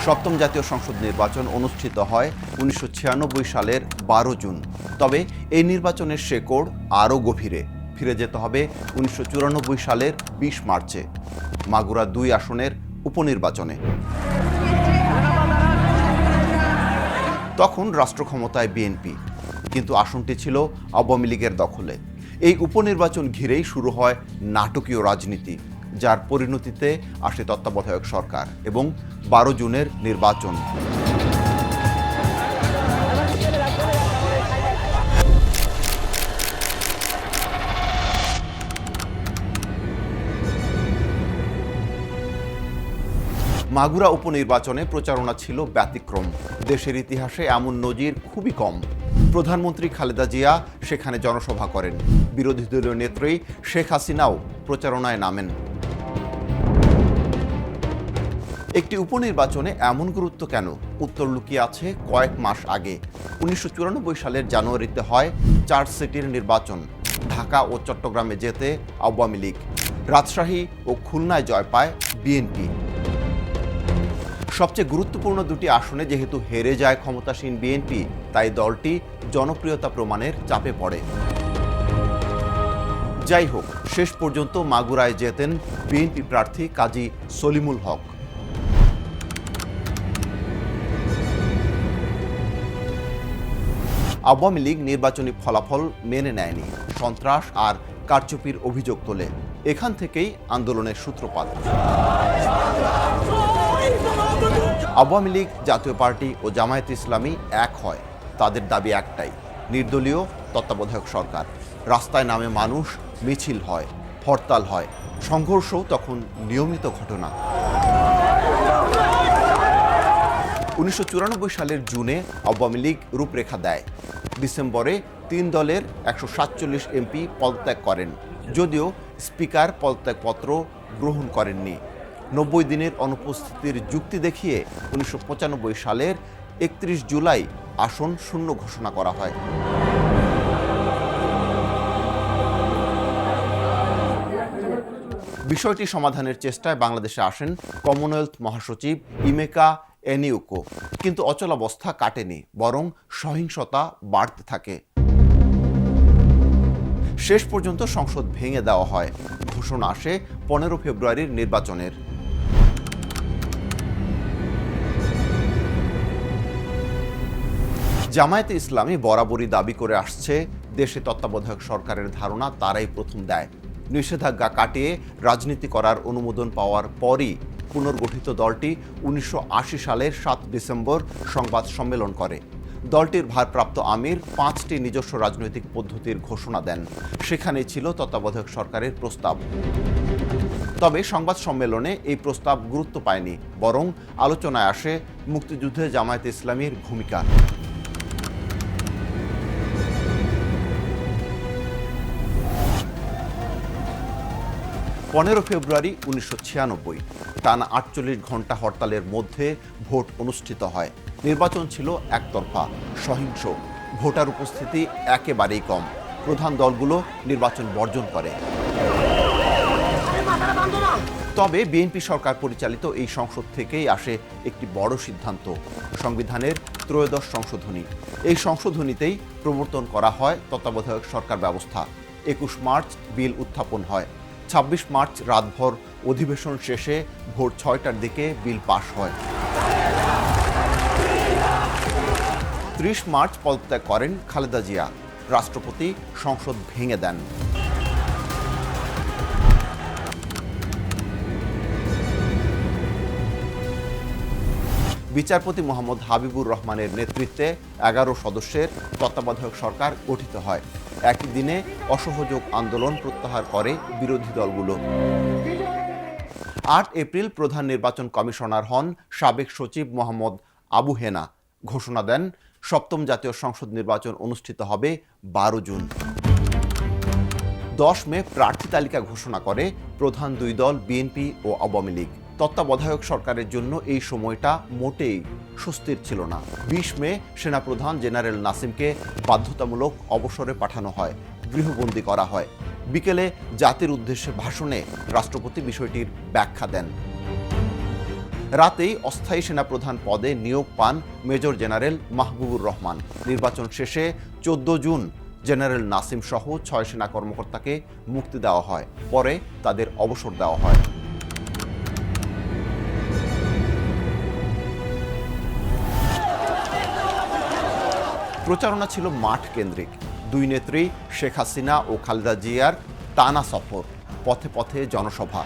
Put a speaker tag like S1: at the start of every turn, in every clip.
S1: সপ্তম জাতীয় সংসদ নির্বাচন অনুষ্ঠিত হয় ১৯৯৬ সালের ১২ জুন। তবে এই নির্বাচনের শেকড় আরও গভীরে। ফিরে যেতে হবে ১৯৯৪ সালের ২০ মার্চে মাগুরা ২ আসনের উপনির্বাচনে। তখন রাষ্ট্র ক্ষমতায় বিএনপি, কিন্তু আসনটি ছিল আওয়ামী লীগের দখলে। এই উপনির্বাচন ঘিরেই শুরু হয় নাটকীয় রাজনীতি, যার পরিণতিতে আসে তত্ত্বাবধায়ক সরকার এবং ১২ জুনের নির্বাচন। মাগুরা উপনির্বাচনে প্রচারণা ছিল ব্যতিক্রম। দেশের ইতিহাসে এমন নজির খুবই কম। প্রধানমন্ত্রী খালেদা জিয়া সেখানে জনসভা করেন। বিরোধী দলীয় নেত্রী শেখ হাসিনাও প্রচারণায় নামেন। একটি উপনির্বাচনে এমন গুরুত্ব কেন? উত্তর লুকিয়ে আছে কয়েক মাস আগে। ১৯৯৪ সালের জানুয়ারিতে হয় ৪ সিটির নির্বাচন। ঢাকা ও চট্টগ্রামে জেতে আওয়ামী লীগ, রাজশাহী ও খুলনায় জয় পায় বিএনপি। সবচেয়ে গুরুত্বপূর্ণ দুটি আসনে যেহেতু হেরে যায় ক্ষমতাসীন বিএনপি, তাই দলটি জনপ্রিয়তা প্রমাণের চাপে পড়ে। যাই হোক, শেষ পর্যন্ত মাগুরায় জেতেন বিএনপি প্রার্থী কাজী সলিমুল হক। আওয়ামী লীগ নির্বাচনী ফলাফল মেনে নেয়নি, সন্ত্রাস আর কারচুপির অভিযোগ তোলে। এখান থেকেই আন্দোলনের সূত্রপাত। আওয়ামী লীগ, জাতীয় পার্টি ও জামায়াতে ইসলামী এক হয়। তাদের দাবি একটাই, নির্দলীয় তত্ত্বাবধায়ক সরকার। রাস্তায় নামে মানুষ, মিছিল হয়, হরতাল হয়। সংঘর্ষও তখন নিয়মিত ঘটনা। ১৯৯৪ সালের জুনে আওয়ামী লীগ রূপরেখা দেয়। ডিসেম্বরে ৩ দলের ১৪৭ এমপি পদত্যাগ করেন, যদিও স্পিকার পদত্যাগপত্র গ্রহণ করেননি। ৯০ দিনের অনুপস্থিতির যুক্তি দেখিয়ে ১৯৯৫ সালের ৩১ জুলাই আসন শূন্য ঘোষণা করা হয়। বিষয়টি সমাধানের চেষ্টায় বাংলাদেশে আসেন কমনওয়েলথ মহাসচিব ইমেকা এনিউকো, কিন্তু অচলাবস্থা কাটেনি, বরং সহিংসতা বাড়তে থাকে। শেষ পর্যন্ত সংসদ ভেঙে দেওয়া হয়। ঘোষণা আসে ১৫ ফেব্রুয়ারির নির্বাচনের। জামায়াতে ইসলামী বরাবরই দাবি করে আসছে, দেশে তত্ত্বাবধায়ক সরকারের ধারণা তারাই প্রথম দেয়। নিষেধাজ্ঞা কাটিয়ে রাজনীতি করার অনুমোদন পাওয়ার পরই পুনর্গঠিত দলটি ১৯৮০ সালের ৭ ডিসেম্বর সংবাদ সম্মেলন করে। দলটির ভারপ্রাপ্ত আমির ৫টি নিজস্ব রাজনৈতিক পদ্ধতির ঘোষণা দেন। সেখানে ছিল তত্ত্বাবধায়ক সরকারের প্রস্তাব। তবে সংবাদ সম্মেলনে এই প্রস্তাব গুরুত্ব পায়নি, বরং আলোচনায় আসে মুক্তিযুদ্ধে জামায়াতে ইসলামীর ভূমিকা। ১৫ ফেব্রুয়ারি ১৯৯৬ টানা ৪৮ ঘণ্টা হরতালের মধ্যে ভোট অনুষ্ঠিত হয়। নির্বাচন ছিল একতরফা, সহিংস। ভোটার উপস্থিতি একেবারেই কম। প্রধান দলগুলো নির্বাচন বর্জন করে। তবে বিএনপি সরকার পরিচালিত এই সংসদ থেকেই আসে একটি বড় সিদ্ধান্ত, সংবিধানের ত্রয়োদশ সংশোধনী। এই সংশোধনীতেই প্রবর্তন করা হয় তত্ত্বাবধায়ক সরকার ব্যবস্থা। ২১ মার্চ বিল উত্থাপন হয়। ২৬ মার্চ রাতভর অধিবেশন শেষে ভোর ৬টার দিকে বিল পাশ হয়। ৩০ মার্চ পদত্যাগ করেন খালেদা জিয়া। রাষ্ট্রপতি সংসদ ভেঙে দেন। বিচারপতি মোহাম্মদ হাবিবুর রহমানের নেতৃত্বে ১১ সদস্যের তত্ত্বাবধায়ক সরকার গঠিত হয়। একই দিনে অসহযোগ আন্দোলন প্রত্যাহার করে বিরোধী দলগুলো। ৮ এপ্রিল প্রধান নির্বাচন কমিশনার হন সাবেক সচিব মোহাম্মদ আবু হেনা। ঘোষণা দেন, সপ্তম জাতীয় সংসদ নির্বাচন অনুষ্ঠিত হবে ১২ জুন। ১০ মে প্রার্থী তালিকা ঘোষণা করে প্রধান দুই দল বিএনপি ও আওয়ামী লীগ। তত্ত্বাবধায়ক সরকারের জন্য এই সময়টা মোটেই স্বস্তির ছিল না। ২০ মে সেনাপ্রধান জেনারেল নাসিমকে বাধ্যতামূলক অবসরে পাঠানো হয়, গৃহবন্দী করা হয়। বিকেলে জাতির উদ্দেশ্যে ভাষণে রাষ্ট্রপতি বিষয়টির ব্যাখ্যা দেন। রাতেই অস্থায়ী সেনাপ্রধান পদে নিয়োগ পান মেজর জেনারেল মাহবুবুর রহমান। নির্বাচন শেষে 14 জুন জেনারেল নাসিম সহ 6 সেনা কর্মকর্তাকে মুক্তি দেওয়া হয়। পরে তাদের অবসর দেওয়া হয়। প্রচারণা ছিল মাঠ কেন্দ্রিক। দুই নেত্রী শেখ হাসিনা ও খালেদা জিয়ার টানা সফর, পথে পথে জনসভা।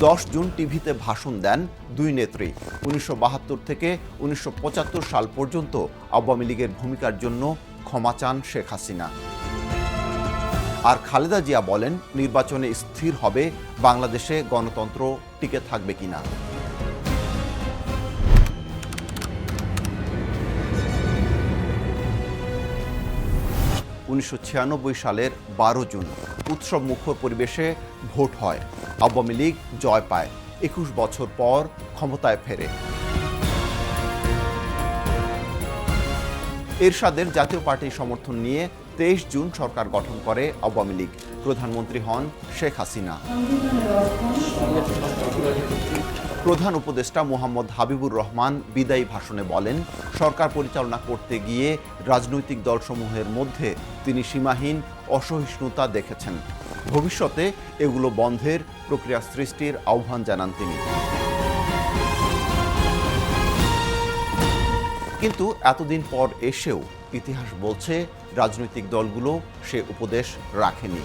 S1: 10 জুন টিভিতে ভাষণ দেন দুই নেত্রী। 1972 থেকে 1975 সাল পর্যন্ত আওয়ামী লীগের ভূমিকার জন্য ক্ষমা চান শেখ হাসিনা। আর খালেদা জিয়া বলেন, নির্বাচনে স্থির হবে বাংলাদেশে গণতন্ত্র টিকে থাকবে কিনা। 1996 সালের 12 জুন উৎসব মুখর পরিবেশে ভোট হয়। আওয়ামী লীগ জয় পায়। 21 বছর পর ক্ষমতায় ফেরে। এরশাদের জাতীয় পার্টির সমর্থন নিয়ে 23 জুন সরকার গঠন করে আওয়ামী লীগ। প্রধানমন্ত্রী হন শেখ হাসিনা। প্রধান উপদেষ্টা মোহাম্মদ হাবিবুর রহমান বিদায়ী ভাষণে বলেন, সরকার পরিচালনা করতে গিয়ে রাজনৈতিক দলসমূহের মধ্যে তিনি সীমাহীন অসহিষ্ণুতা দেখেছেন। ভবিষ্যতে এগুলো বন্ধের প্রক্রিয়া সৃষ্টির আহ্বান জানান তিনি। কিন্তু এতদিন পর এসেও ইতিহাস বলছে রাজনৈতিক দলগুলো সে উপদেশ রাখেনি।